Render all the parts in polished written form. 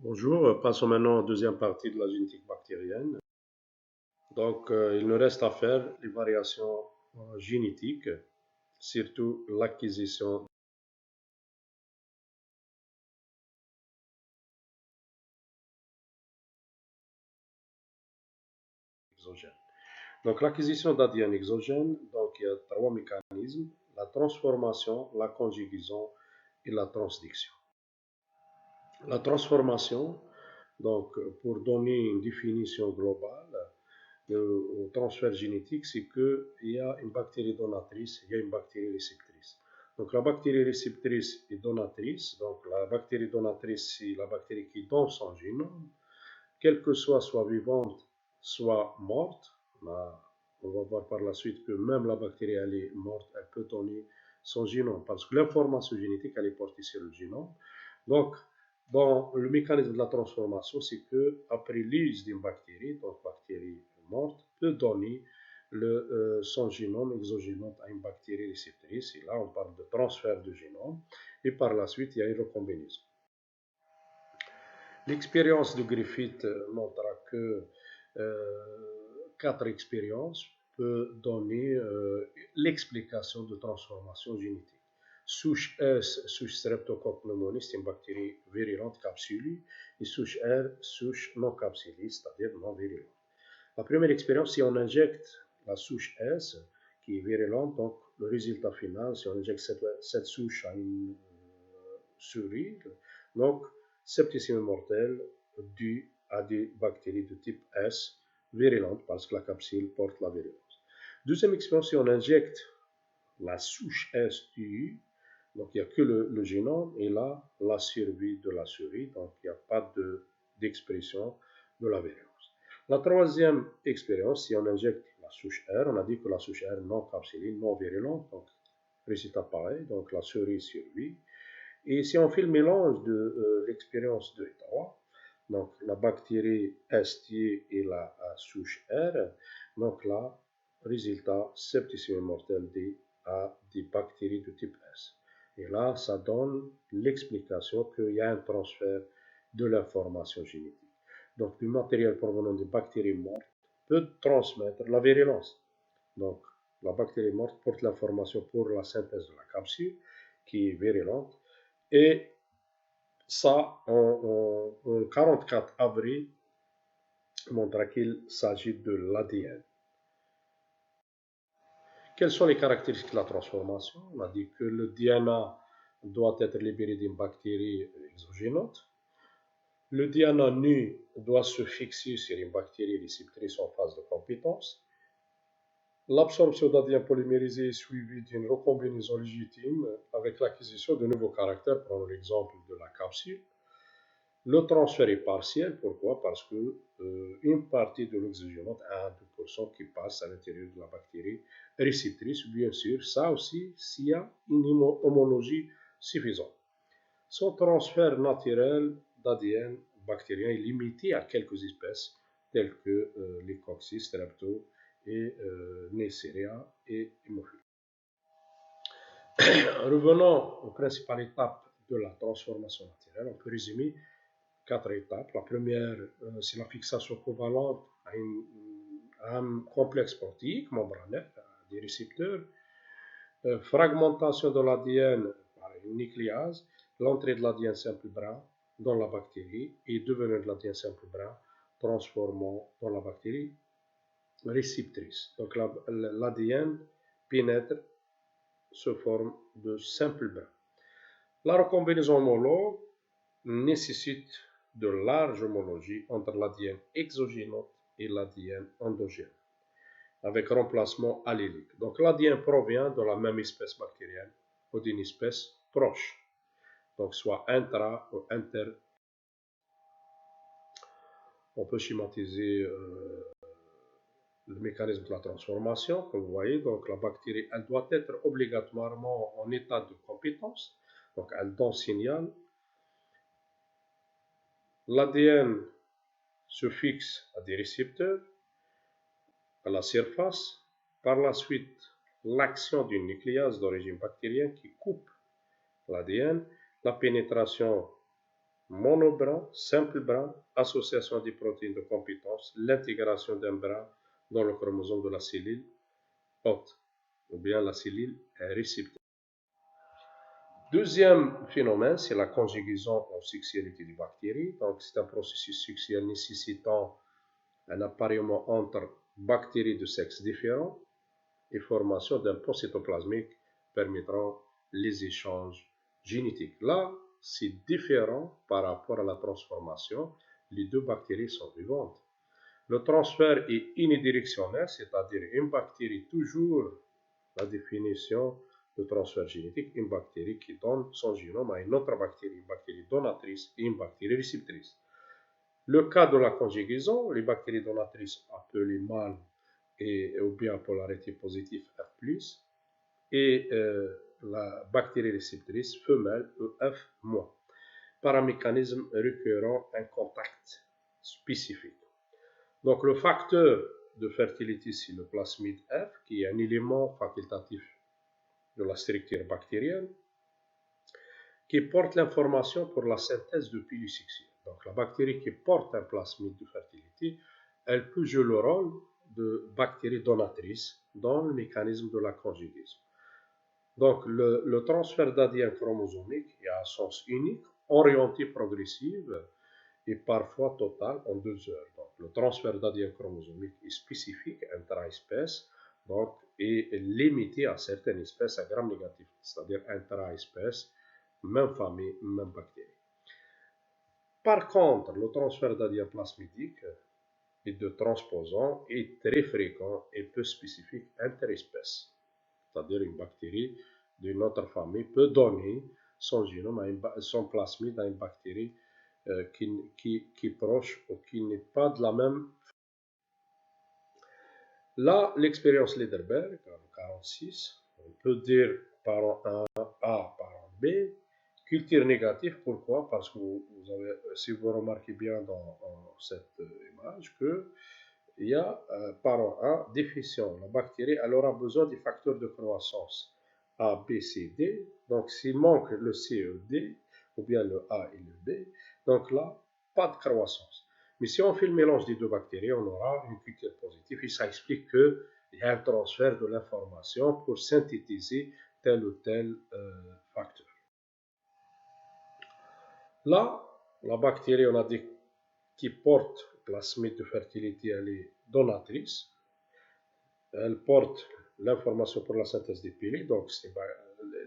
Bonjour, passons maintenant à la deuxième partie de la génétique bactérienne. Donc, il nous reste à faire les variations génétiques, surtout l'acquisition exogène. Donc, l'acquisition d'ADN exogène, donc il y a trois mécanismes, la transformation, la conjugaison et la transduction. La transformation, donc, pour donner une définition globale, au transfert génétique, c'est qu'il y a une bactérie donatrice, il y a une bactérie réceptrice. Donc la bactérie réceptrice est donatrice, donc la bactérie donatrice, c'est la bactérie qui donne son génome, quelle que soit vivante, soit morte. Là, on va voir par la suite que même la bactérie, elle est morte, elle peut donner son génome, parce que l'information génétique, elle est portée sur le génome. Donc, dans le mécanisme de la transformation, c'est que après l'use d'une bactérie, donc bactérie morte, peut donner son génome exogénome à une bactérie réceptrice. Et là, on parle de transfert de génome. Et par la suite, il y a une recombinaison. L'expérience de Griffith montra que quatre expériences peuvent donner l'explication de transformation génétique. Souche S, souche Streptococcus pneumoniae, c'est une bactérie virulente capsulée, et souche R, souche non capsulée, c'est-à-dire non virulente. La première expérience, si on injecte la souche S, qui est virulente, donc le résultat final, si on injecte cette souche à une souris, donc septicémie mortelle due à des bactéries de type S virulentes parce que la capsule porte la virulence. Deuxième expérience, si on injecte la souche S du, donc il n'y a que le génome et là la survie de la souris, donc il n'y a pas d'expression de la virulence. La troisième expérience, si on injecte la souche R, on a dit que la souche R non capsulée, non virulente, donc résultat pareil, donc la souris survit. Et si on fait le mélange de l'expérience 2 et 3, donc la bactérie ST et la souche R, donc là, résultat, septicémie mortelle à des bactéries de type S. Et là, ça donne l'explication qu'il y a un transfert de l'information génétique. Donc, du matériel provenant des bactéries mortes peut transmettre la virulence. Donc, la bactérie morte porte l'information pour la synthèse de la capsule, qui est virulente, et ça, en 44 avril, montre qu'il s'agit de l'ADN. Quelles sont les caractéristiques de la transformation? On a dit que le DNA doit être libéré d'une bactérie exogénante. Le DNA nu doit se fixer sur une bactérie réceptrice en phase de compétence. L'absorption d'ADN polymérisé est suivie d'une recombinaison légitime avec l'acquisition de nouveaux caractères, prenons l'exemple de la capsule. Le transfert est partiel, pourquoi? Parce que une partie de l'oxygénote, 1-2%, qui passe à l'intérieur de la bactérie réceptrice, bien sûr, ça aussi, s'il y a une homologie suffisante. Son transfert naturel d'ADN bactérien est limité à quelques espèces, telles que les coccis, strepto et Neisseria et Haemophilus. Revenons aux principales étapes de la transformation naturelle. On peut résumer quatre étapes. La première, c'est la fixation covalente à un complexe protéique membranaire, des récepteurs. Fragmentation de l'ADN par une nucléase, l'entrée de l'ADN simple brun dans la bactérie et devenir de l'ADN simple brun transformant dans la bactérie réceptrice. Donc l'ADN pénètre sous forme de simple brun. La recombinaison homologue nécessite de larges homologies entre l'ADN exogénote et l'ADN endogène, avec remplacement allélique. Donc l'ADN provient de la même espèce bactérienne ou d'une espèce proche, donc soit intra ou inter. On peut schématiser le mécanisme de la transformation, comme vous voyez. Donc la bactérie, elle doit être obligatoirement en état de compétence, donc elle donne signal. L'ADN se fixe à des récepteurs à la surface. Par la suite, l'action d'une nucléase d'origine bactérienne qui coupe l'ADN, la pénétration monobrin, simple brin, association des protéines de compétence, l'intégration d'un brin dans le chromosome de la cellule hôte, ou bien la cellule réceptrice. Deuxième phénomène, c'est la conjugaison en sexualité des bactéries. Donc, c'est un processus sexuel nécessitant un appareillement entre bactéries de sexe différents et formation d'un pont cytoplasmique permettant les échanges génétiques. Là, c'est différent par rapport à la transformation. Les deux bactéries sont vivantes. Le transfert est unidirectionnel, c'est-à-dire une bactérie, toujours la définition de transfert génétique, une bactérie qui donne son génome à une autre bactérie, une bactérie donatrice et une bactérie réceptrice. Le cas de la conjugaison, les bactéries donatrices appelées mâles ou bien polarité positive F+, et la bactérie réceptrice femelle EF-, par un mécanisme requérant un contact spécifique. Donc le facteur de fertilité, c'est le plasmide F, qui est un élément facultatif de la structure bactérienne, qui porte l'information pour la synthèse de pilules sexuelles. Donc la bactérie qui porte un plasmide de fertilité, elle peut jouer le rôle de bactérie donatrice dans le mécanisme de la conjugaison. Donc le transfert d'ADN chromosomique est à sens unique, orienté progressif et parfois total en 2 heures. Donc le transfert d'ADN chromosomique est spécifique intra-espèce, donc est limité à certaines espèces à gram négatif, c'est-à-dire intra-espèce, même famille, même bactérie. Par contre, le transfert d'ADN plasmidique et de transposons est très fréquent et peu spécifique interespèce, c'est-à-dire une bactérie d'une autre famille peut donner son génome, son plasmide à une bactérie qui est proche ou qui n'est pas de la même. Là, l'expérience Lederberg, en 1946, on peut dire parent 1 A, parent B, culture négative. Pourquoi? Parce que si vous remarquez bien dans cette image, il y a parent 1 déficient. La bactérie, elle aura besoin des facteurs de croissance A, B, C, D. Donc, s'il manque le C et le D, ou bien le A et le B, donc là, pas de croissance. Mais si on fait le mélange des deux bactéries, on aura une culture positive et ça explique qu'il y a un transfert de l'information pour synthétiser tel ou tel facteur. Là, la bactérie, on a dit, qui porte plasmide de fertilité, elle est donatrice. Elle porte l'information pour la synthèse des pilules. Donc,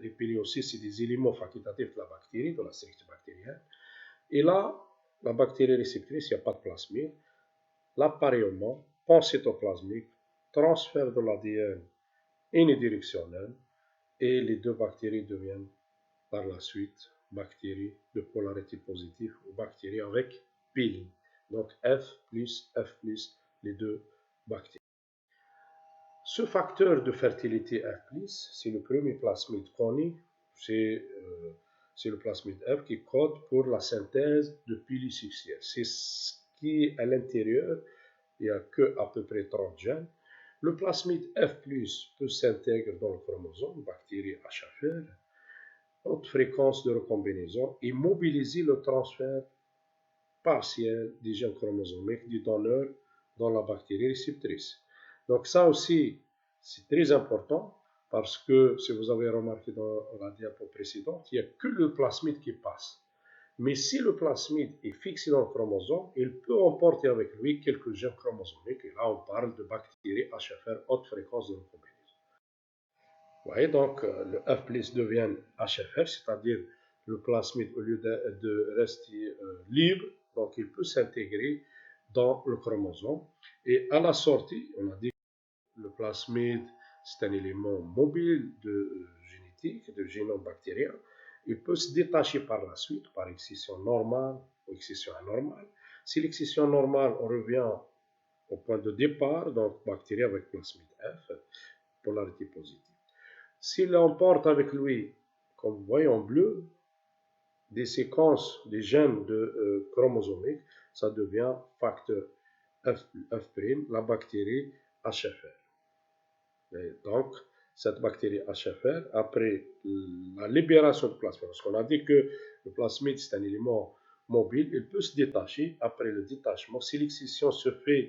les pilules aussi, c'est des éléments facultatifs de la bactérie, de la structure bactérienne. Et là, la bactérie réceptrice, il n'y a pas de plasmide. L'appareillement pancytoplasmique, transfert de l'ADN unidirectionnel, et les deux bactéries deviennent par la suite bactéries de polarité positive ou bactéries avec pile. Donc F+, les deux bactéries. Ce facteur de fertilité F+, c'est le premier plasmide connu, c'est le plasmide F qui code pour la synthèse de pilules sexuelles. C'est ce qui est à l'intérieur, il n'y a que à peu près 30 gènes. Le plasmide F+, peut s'intégrer dans le chromosome, bactérie HFR, haute fréquence de recombinaison, et mobiliser le transfert partiel des gènes chromosomiques du donneur dans la bactérie réceptrice. Donc ça aussi, c'est très important parce que, si vous avez remarqué dans la diapo précédente, il n'y a que le plasmide qui passe. Mais si le plasmide est fixé dans le chromosome, il peut emporter avec lui quelques gènes chromosomiques. Et là, on parle de bactéries HFR, haute fréquence de recombinaison. Vous voyez, donc le F+ devient HFR, c'est-à-dire le plasmide, au lieu de rester libre, donc il peut s'intégrer dans le chromosome. Et à la sortie, on a dit que le plasmide, c'est un élément mobile de génétique, de génome bactérien. Il peut se détacher par la suite, par excision normale ou excision anormale. Si l'excision normale, on revient au point de départ, donc bactérie avec plasmide F, polarité positive. S'il emporte avec lui, comme vous voyez en bleu, des séquences des gènes chromosomiques, ça devient facteur F', la bactérie HFR. Et donc, cette bactérie HFR, après la libération du plasmide, parce qu'on a dit que le plasmide, c'est un élément mobile, il peut se détacher. Après le détachement, si l'excision se fait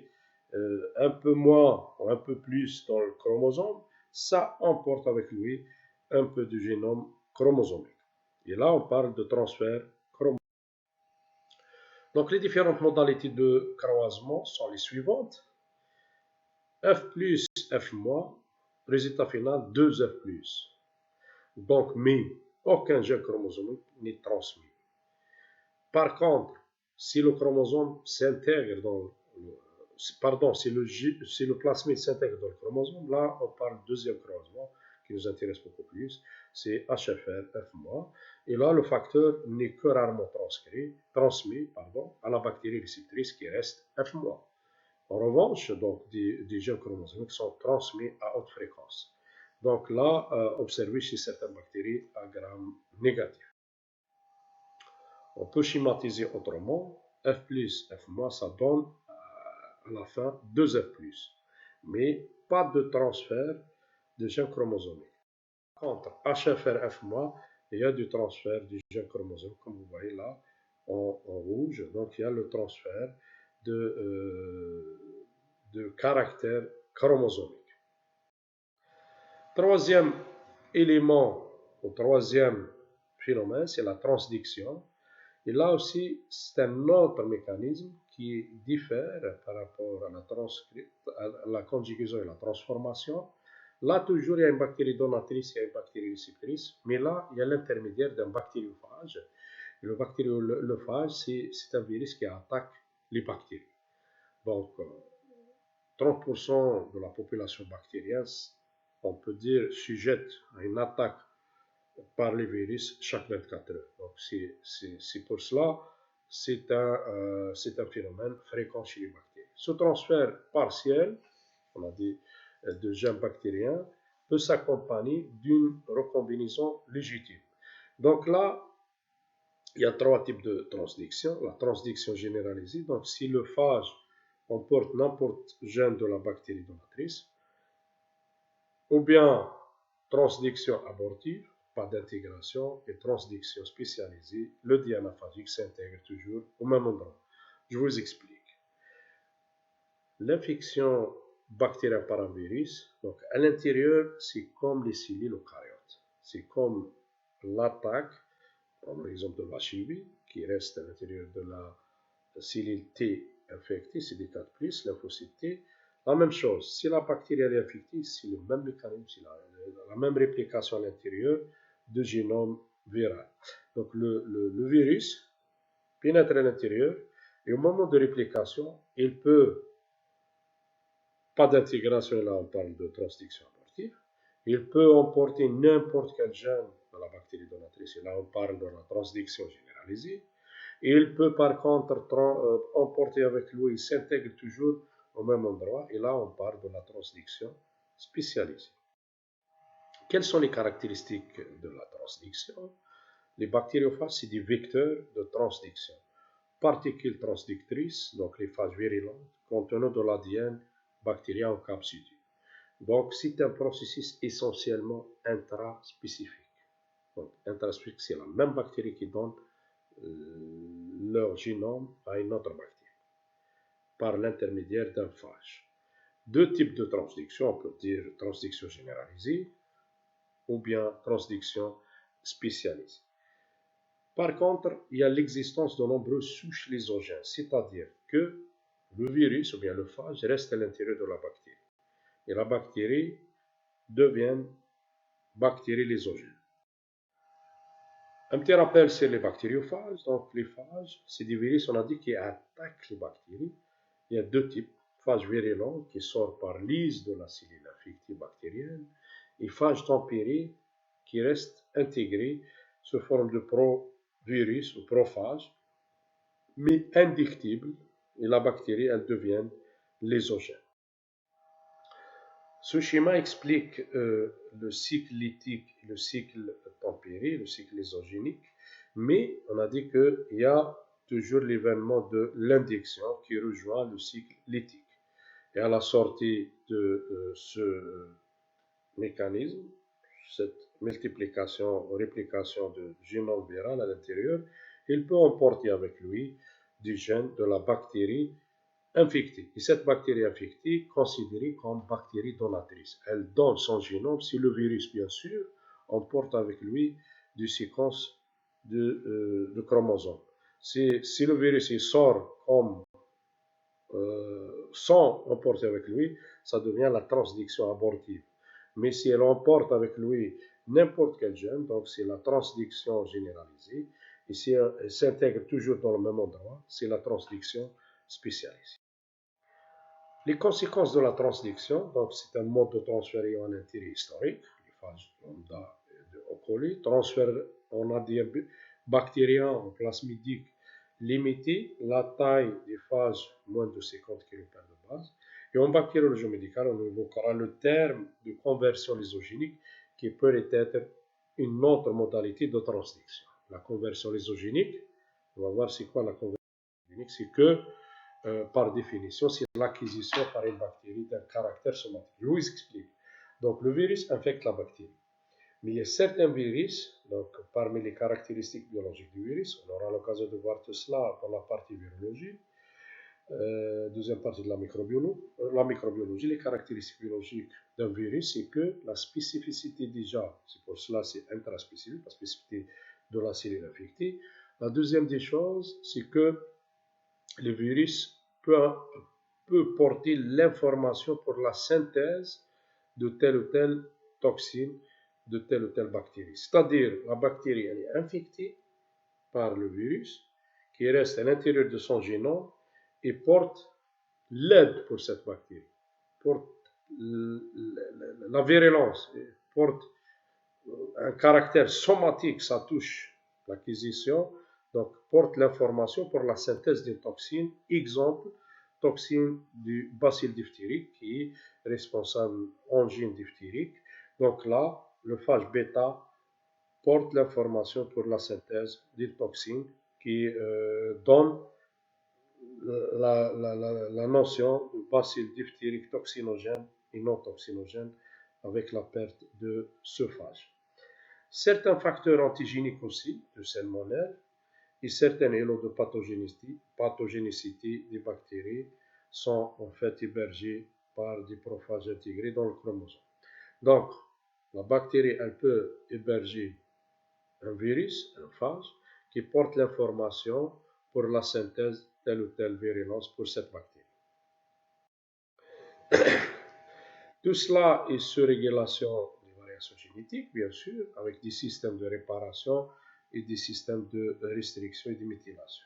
un peu moins ou un peu plus dans le chromosome, ça emporte avec lui un peu du génome chromosomique. Et là, on parle de transfert chromosomique. Donc, les différentes modalités de croisement sont les suivantes. F plus, F moins, résultat final 2F plus. Donc, mais aucun gène chromosomique n'est transmis. Par contre, si le chromosome s'intègre dans pardon, si le plasmide s'intègre dans le chromosome, là, on parle de deuxième croisement qui nous intéresse beaucoup plus, c'est HFR, F-. Et là, le facteur n'est que rarement transmis à la bactérie réceptrice qui reste F-. En revanche, donc, des gènes chromosomiques sont transmis à haute fréquence. Donc là, observé chez certaines bactéries à gram négatif. On peut schématiser autrement. F plus, F-, ça donne à la fin 2F+. Mais pas de transfert de gènes chromosomiques. Contre HFR, F-, il y a du transfert du gène chromosome, comme vous voyez là, en rouge. Donc il y a le transfert de caractère chromosomique. Troisième élément, ou troisième phénomène, c'est la transduction. Et là aussi, c'est un autre mécanisme qui diffère par rapport à la conjugaison et la transformation. Là, toujours, il y a une bactérie donatrice, il y a une bactérie réceptrice, mais là, il y a l'intermédiaire d'un bactériophage. Et le bactériophage, c'est un virus qui attaque les bactéries. Donc, 30% de la population bactérienne, on peut dire, sujette à une attaque par les virus chaque 24 heures. Donc, c'est pour cela, c'est un phénomène fréquent chez les bactéries. Ce transfert partiel, on a dit, de gènes bactériens, peut s'accompagner d'une recombinaison légitime. Donc là, il y a trois types de transduction. La transduction généralisée, donc si le phage emporte n'importe gène de la bactérie donatrice, ou bien transduction abortive, pas d'intégration, et transduction spécialisée, le DNA phagique s'intègre toujours au même endroit. Je vous explique. L'infection bactérienne par un virus, donc à l'intérieur, c'est comme les cellules eucaryotes. C'est comme l'attaque, par exemple de l'HIV, qui reste à l'intérieur de la cellule T infectée, CD4+, lymphocyte T. La même chose, si la bactérie est infectée, c'est le même mécanisme, c'est la même réplication à l'intérieur de génome viral. Donc le virus pénètre à l'intérieur et au moment de réplication, il peut, pas d'intégration, là on parle de transduction abortive, il peut emporter n'importe quel gène de la bactérie donatrice, et là on parle de la transduction généralisée. Et il peut par contre emporter avec lui, il s'intègre toujours au même endroit. Et là, on parle de la transduction spécialisée. Quelles sont les caractéristiques de la transduction? Les bactériophages, c'est des vecteurs de transduction. Particules transductrices, donc les phages virulentes, contenant de l'ADN bactérien encapsulé. Donc, c'est un processus essentiellement intraspécifique. Donc, intraspécifique, c'est la même bactérie qui donne leur génome à une autre bactérie par l'intermédiaire d'un phage. Deux types de transduction, on peut dire transduction généralisée ou bien transduction spécialisée. Par contre, il y a l'existence de nombreuses souches lysogènes, c'est-à-dire que le virus ou bien le phage reste à l'intérieur de la bactérie et la bactérie devient bactérie lysogène. Un petit rappel sur les bactériophages. Donc, les phages, c'est des virus, on a dit, qui attaquent les bactéries. Il y a deux types. Phage virulent qui sort par lyse de la cellule infectée bactérienne et phage tempéré qui reste intégré sous forme de provirus ou prophage, mais indictible, et la bactérie, elle devient lysogène. Ce schéma explique le cycle lytique et le cycle tempéré, le cycle lysogénique, mais on a dit qu'il y a toujours l'événement de l'induction qui rejoint le cycle lytique. Et à la sortie de ce mécanisme, cette multiplication, réplication de génome viral à l'intérieur, il peut emporter avec lui du gène de la bactérie infectée. Et cette bactérie infectée est considérée comme bactérie donatrice. Elle donne son génome si le virus, bien sûr, emporte avec lui des séquences de chromosomes. Si le virus il sort comme sans emporter avec lui, ça devient la transduction abortive. Mais si elle emporte avec lui n'importe quel gène, donc c'est la transduction généralisée, et si elle s'intègre toujours dans le même endroit, c'est la transduction spécialisée. Les conséquences de la transduction, donc c'est un mode de transfert ayant un intérêt historique, les phases lambda et colis, transfert, on a dit bactérien en plasmidique limité, la taille des phases moins de 50 kPa de base, et en bactériologie médicale, on évoquera le terme de conversion lysogénique qui peut être une autre modalité de transduction. La conversion lysogénique, on va voir c'est quoi la conversion lysogénique, c'est que par définition, c'est l'acquisition par une bactérie d'un caractère somatique. Je vous explique. Donc, le virus infecte la bactérie. Mais il y a certains virus, donc parmi les caractéristiques biologiques du virus, on aura l'occasion de voir tout cela dans la partie virologie, deuxième partie de la microbiologie, les caractéristiques biologiques d'un virus, c'est que la spécificité déjà, c'est pour cela c'est intraspécifique, la spécificité de la cellule infectée. La deuxième des choses, c'est que le virus peut porter l'information pour la synthèse de telle ou telle toxine, de telle ou telle bactérie. C'est-à-dire, la bactérie, elle est infectée par le virus, qui reste à l'intérieur de son génome et porte l'aide pour cette bactérie, porte la virulence, porte un caractère somatique, ça touche l'acquisition, donc porte l'information pour la synthèse d'une toxine, exemple, toxine du bacille diphtérique qui est responsable angine diphtérique. Donc là, le phage bêta porte l'information pour la synthèse d'une toxine qui donne la notion de bacille diphtérique toxinogène et non toxinogène avec la perte de ce phage. Certains facteurs antigéniques aussi de salmonelle et certains élots de pathogénicité des bactéries sont en fait hébergés par des prophages intégrés dans le chromosome. Donc, la bactérie, elle peut héberger un virus, un phage, qui porte l'information pour la synthèse telle ou telle virulence pour cette bactérie. Tout cela est sous régulation des variations génétiques, bien sûr, avec des systèmes de réparation et des systèmes de restriction et de méthylation.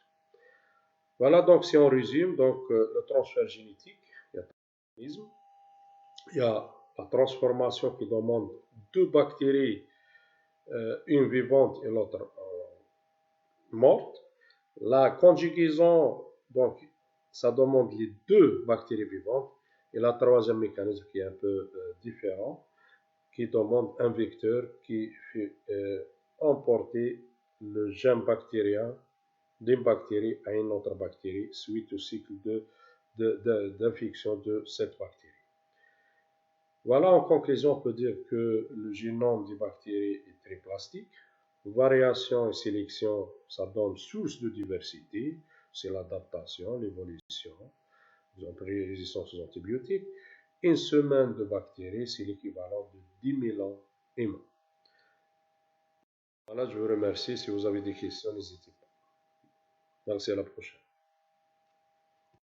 Voilà donc si on résume, donc le transfert génétique, il y a l'organisme, il y a la transformation qui demande deux bactéries, une vivante et l'autre morte. La conjugaison, donc ça demande les deux bactéries vivantes. Et la troisième mécanisme qui est un peu différent, qui demande un vecteur qui fait emporter le gène bactérien d'une bactérie à une autre bactérie suite au cycle d'infection de cette bactérie. Voilà, en conclusion, on peut dire que le génome des bactéries est très plastique. Variation et sélection, ça donne source de diversité, c'est l'adaptation, l'évolution, résistance aux antibiotiques. Une semaine de bactéries, c'est l'équivalent de 10 000 ans humains. Voilà, je vous remercie. Si vous avez des questions, n'hésitez pas. Merci, à la prochaine.